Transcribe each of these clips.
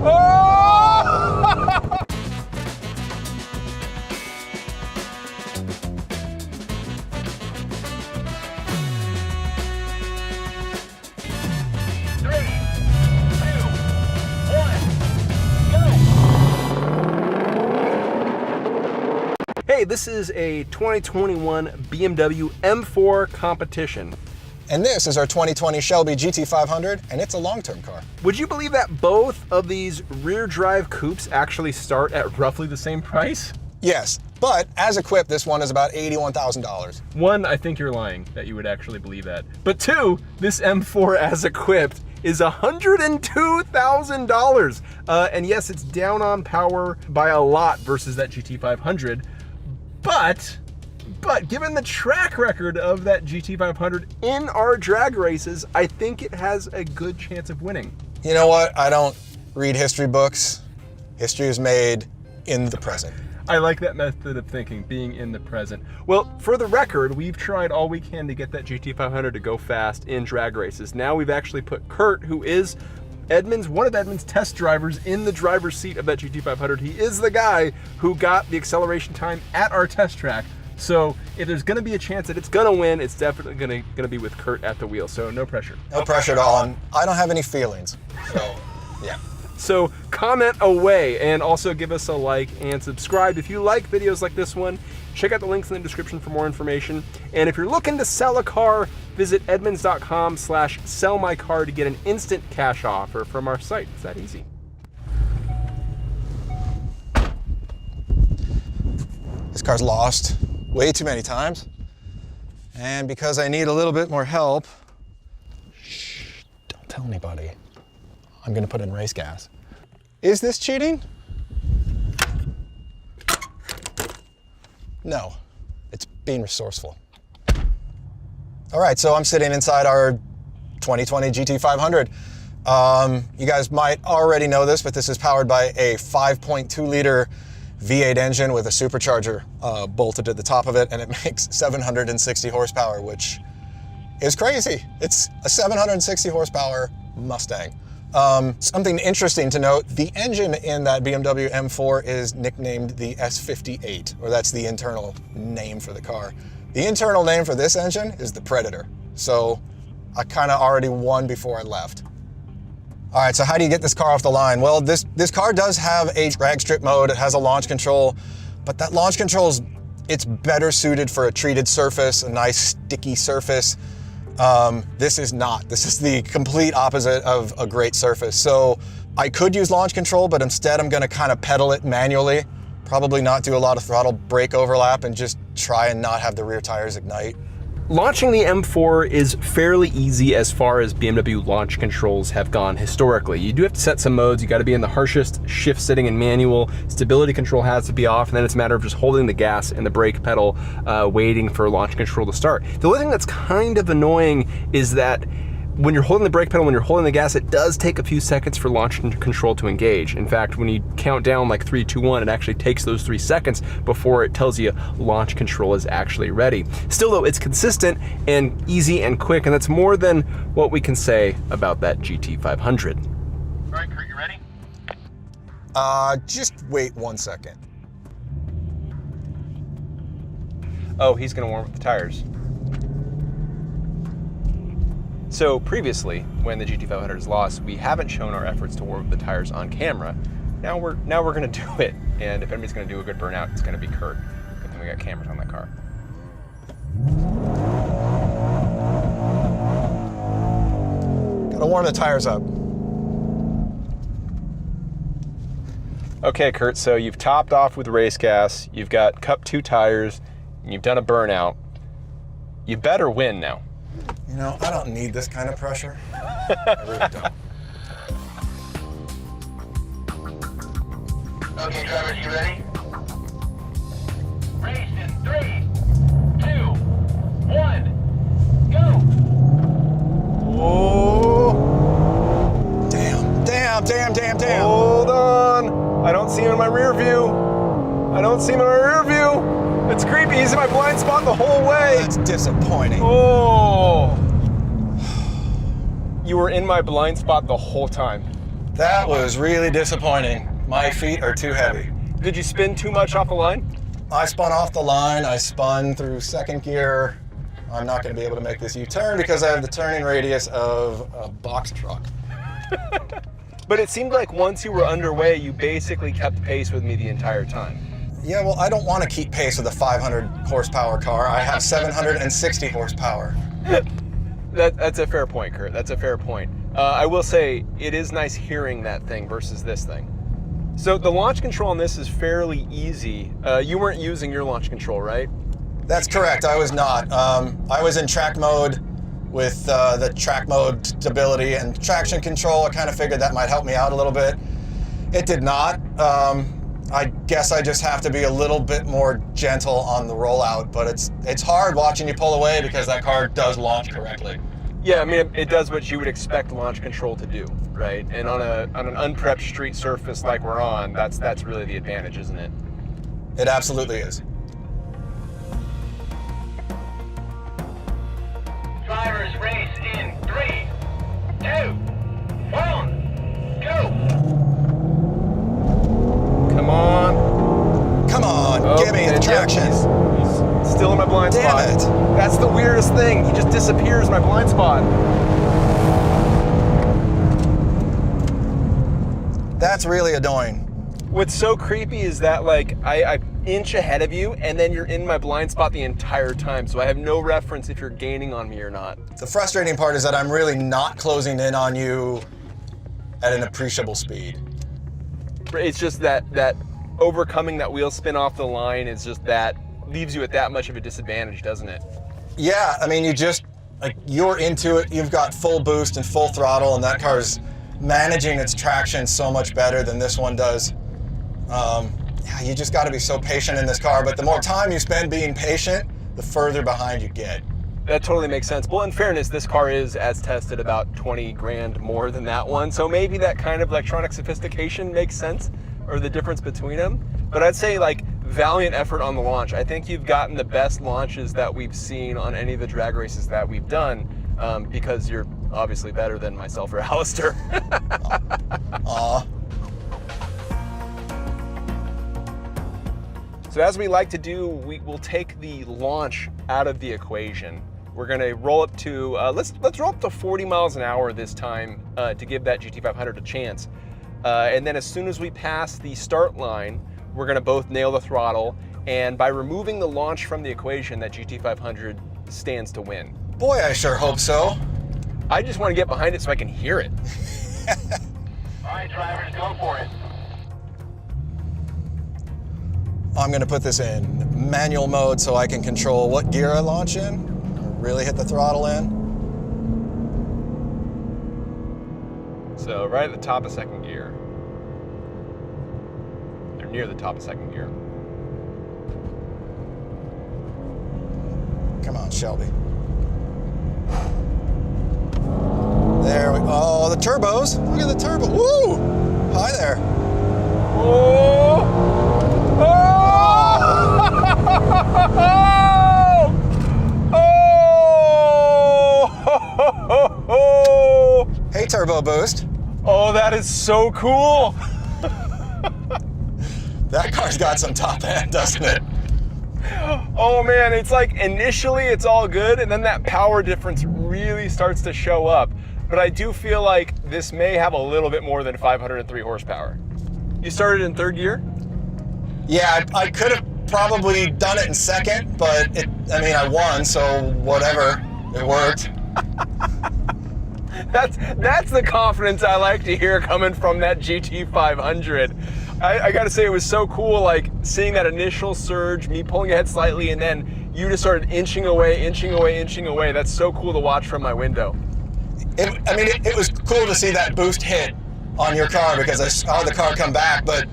Oh! Hey, this is a 2021 BMW M4 Competition. And this is our 2020 Shelby GT500, and it's a long-term car. Would you believe that both of these rear drive coupes actually start at roughly the same price? Yes, but as equipped, this one is about $81,000. One, I think you're lying that you would actually believe that. But two, this M4 as equipped is $102,000. And yes, it's down on power by a lot versus that GT500. But given the track record of that GT500 in our drag races, I think it has a good chance of winning. You know what? I don't read history books. History is made in the present. I like that method of thinking, being in the present. Well, for the record, we've tried all we can to get that GT500 to go fast in drag races. Now we've actually put Kurt, who is Edmunds, one of Edmunds' test drivers, in the driver's seat of that GT500. He is the guy who got the acceleration time at our test track. So if there's gonna be a chance that it's gonna win, it's definitely gonna be with Kurt at the wheel. So no pressure. No pressure at all. And I don't have any feelings. So yeah. So comment away and also give us a like and subscribe. If you like videos like this one, check out the links in the description for more information. And if you're looking to sell a car, visit edmunds.com/sellmycar to get an instant cash offer from our site. It's that easy. This car's lost way too many times. And because I need a little bit more help, shh, don't tell anybody. I'm gonna put in race gas. Is this cheating? No, it's being resourceful. All right, so I'm sitting inside our 2020 GT500. You guys might already know this, but this is powered by a 5.2 liter V8 engine with a supercharger bolted to the top of it, and it makes 760 horsepower, which is crazy. It's a 760 horsepower Mustang. Something interesting to note, the engine in that BMW M4 is nicknamed the S58, or that's the internal name for the car. The internal name for this engine is the Predator. So I kind of already won before I left. All right, so how do you get this car off the line? Well, this car does have a drag strip mode. It has a launch control, but that launch control it's better suited for a treated surface, a nice sticky surface. This is not. This is the complete opposite of a great surface. So I could use launch control, but instead I'm gonna kind of pedal it manually, probably not do a lot of throttle brake overlap, and just try and not have the rear tires ignite. Launching the M4 is fairly easy as far as BMW launch controls have gone historically. You do have to set some modes. You got to be in the harshest shift setting in manual. Stability control has to be off, and then it's a matter of just holding the gas and the brake pedal, waiting for launch control to start. The only thing that's kind of annoying is that when you're holding the brake pedal, when you're holding the gas, it does take a few seconds for launch control to engage. In fact, when you count down like 3, 2, 1, it actually takes those 3 seconds before it tells you launch control is actually ready. Still though, it's consistent and easy and quick, and that's more than what we can say about that GT500. All right, Kurt, you ready? Just wait 1 second. Oh, he's gonna warm up the tires. So previously, when the GT500 is lost, we haven't shown our efforts to warm up the tires on camera. Now we're gonna do it, and if anybody's gonna do a good burnout, it's gonna be Kurt. Good thing we got cameras on that car. Gotta warm the tires up. Okay, Kurt, so you've topped off with race gas, you've got Cup 2 tires, and you've done a burnout. You better win now. You know, I don't need this kind of pressure. I really don't. Okay, drivers, you ready? Race in 3, 2, 1, go! Oh! Damn, damn, damn, damn, damn. Hold on! I don't see him in my rear view. I don't see him in my rear view. It's creepy, he's in my blind spot the whole way. That's disappointing. Oh! You were in my blind spot the whole time. That was really disappointing. My feet are too heavy. Did you spin too much off the line? I spun off the line. I spun through second gear. I'm not going to be able to make this U-turn because I have the turning radius of a box truck. But it seemed like once you were underway, you basically kept pace with me the entire time. Yeah, well, I don't want to keep pace with a 500 horsepower car. I have 760 horsepower. That's a fair point, Kurt. That's a fair point. I will say, it is nice hearing that thing versus this thing. So the launch control on this is fairly easy. You weren't using your launch control, right? That's correct, I was not. I was in track mode with the track mode stability and traction control. I kind of figured that might help me out a little bit. It did not. I guess I just have to be a little bit more gentle on the rollout, but it's hard watching you pull away because that car does launch correctly. Yeah, I mean, it does what you would expect launch control to do, right? And on an unprepped street surface like we're on, that's really the advantage, isn't it? It absolutely is. Drivers race in 3, 2, 1, go! Come on. Come on, Oh, give me the and traction. He's still in my blind Damn spot. it. That's the weirdest thing. He just disappears in my blind spot. That's really annoying. What's so creepy is that, like, I inch ahead of you, and then you're in my blind spot the entire time, so I have no reference if you're gaining on me or not. The frustrating part is that I'm really not closing in on you at an appreciable speed. It's just that overcoming that wheel spin off the line is just that leaves you at that much of a disadvantage, doesn't it? Yeah, I mean, you're into it, you've got full boost and full throttle, and that car's managing its traction so much better than this one does. Yeah, you just got to be so patient in this car, but the more time you spend being patient, the further behind you get. That totally makes sense. Well, in fairness, this car is, as tested, about 20 grand more than that one, so maybe that kind of electronic sophistication makes sense, or the difference between them. But I'd say, like, valiant effort on the launch. I think you've gotten the best launches that we've seen on any of the drag races that we've done, because you're obviously better than myself or Alistair. Aw. So as we like to do, we will take the launch out of the equation. We're gonna roll up to, let's roll up to 40 miles an hour this time to give that GT500 a chance. And then as soon as we pass the start line, we're gonna both nail the throttle. And by removing the launch from the equation, that GT500 stands to win. Boy, I sure hope so. I just wanna get behind it so I can hear it. All right, drivers, go for it. I'm gonna put this in manual mode so I can control what gear I launch in, really hit the throttle in. So right at the top of second gear. They're near the top of second gear. Come on, Shelby. There we go. Oh, the turbos. Look at the turbo. Woo! Hi there. Oh! Oh! Oh! Hey, turbo boost. Oh, that is so cool! That car's got some top end, doesn't it? Oh man, it's like initially it's all good, and then that power difference really starts to show up. But I do feel like this may have a little bit more than 503 horsepower. You started in third gear? Yeah, I could have probably done it in second, but I won, so whatever, it worked. That's the confidence I like to hear coming from that GT500. I gotta say, it was so cool, like seeing that initial surge, me pulling ahead slightly, and then you just started inching away, inching away, inching away. That's so cool to watch from my window. It was cool to see that boost hit on your car because I saw the car come back, but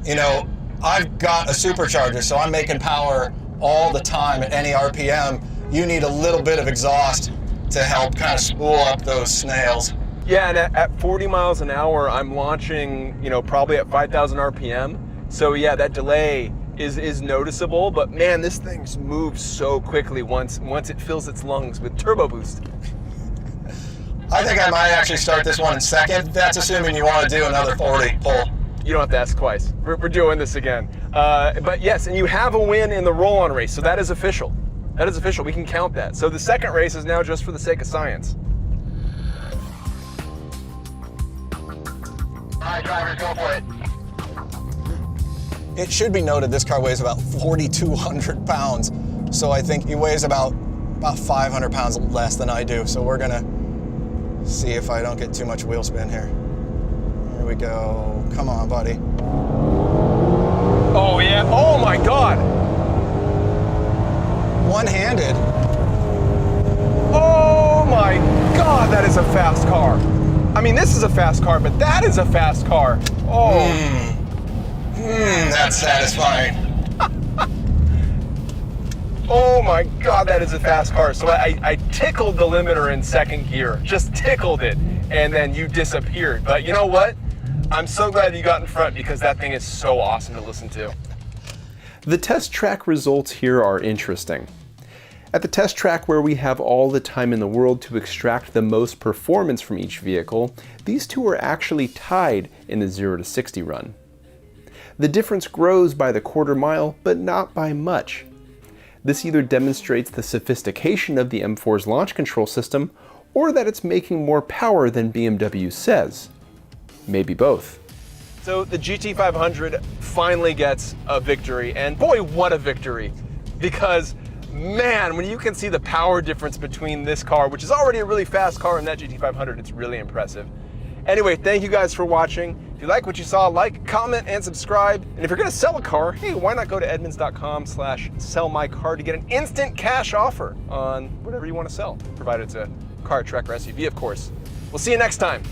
you know, I've got a supercharger, so I'm making power all the time at any RPM. You need a little bit of exhaust to help kind of spool up those snails. Yeah, and at 40 miles an hour, I'm launching, you know, probably at 5,000 RPM. So yeah, that delay is noticeable, but man, this thing moves so quickly once it fills its lungs with turbo boost. I think I might actually start this one in second. That's assuming you want to do another 40 pull. You don't have to ask twice. We're doing this again. But yes, and you have a win in the roll-on race, so that is official. That is official. We can count that. So the second race is now just for the sake of science. All right, drivers, go for it. It should be noted this car weighs about 4,200 pounds. So I think he weighs about 500 pounds less than I do. So we're gonna see if I don't get too much wheel spin here. Here we go. Come on, buddy. Oh yeah, oh my God. One-handed. Oh my God, that is a fast car. I mean, this is a fast car, but that is a fast car. Oh. That's satisfying. Oh my God, that is a fast car. So I tickled the limiter in second gear, just tickled it, and then you disappeared. But you know what? I'm so glad you got in front because that thing is so awesome to listen to. The test track results here are interesting. At the test track where we have all the time in the world to extract the most performance from each vehicle, these two are actually tied in the 0 to 60 run. The difference grows by the quarter mile, but not by much. This either demonstrates the sophistication of the M4's launch control system, or that it's making more power than BMW says. Maybe both. So the GT500 finally gets a victory, and boy, what a victory. Because man, when you can see the power difference between this car, which is already a really fast car, and that GT500, it's really impressive. Anyway, thank you guys for watching. If you like what you saw, like, comment, and subscribe. And if you're gonna sell a car, hey, why not go to edmunds.com/sellmycar to get an instant cash offer on whatever you wanna sell, provided it's a car, truck, or SUV, of course. We'll see you next time.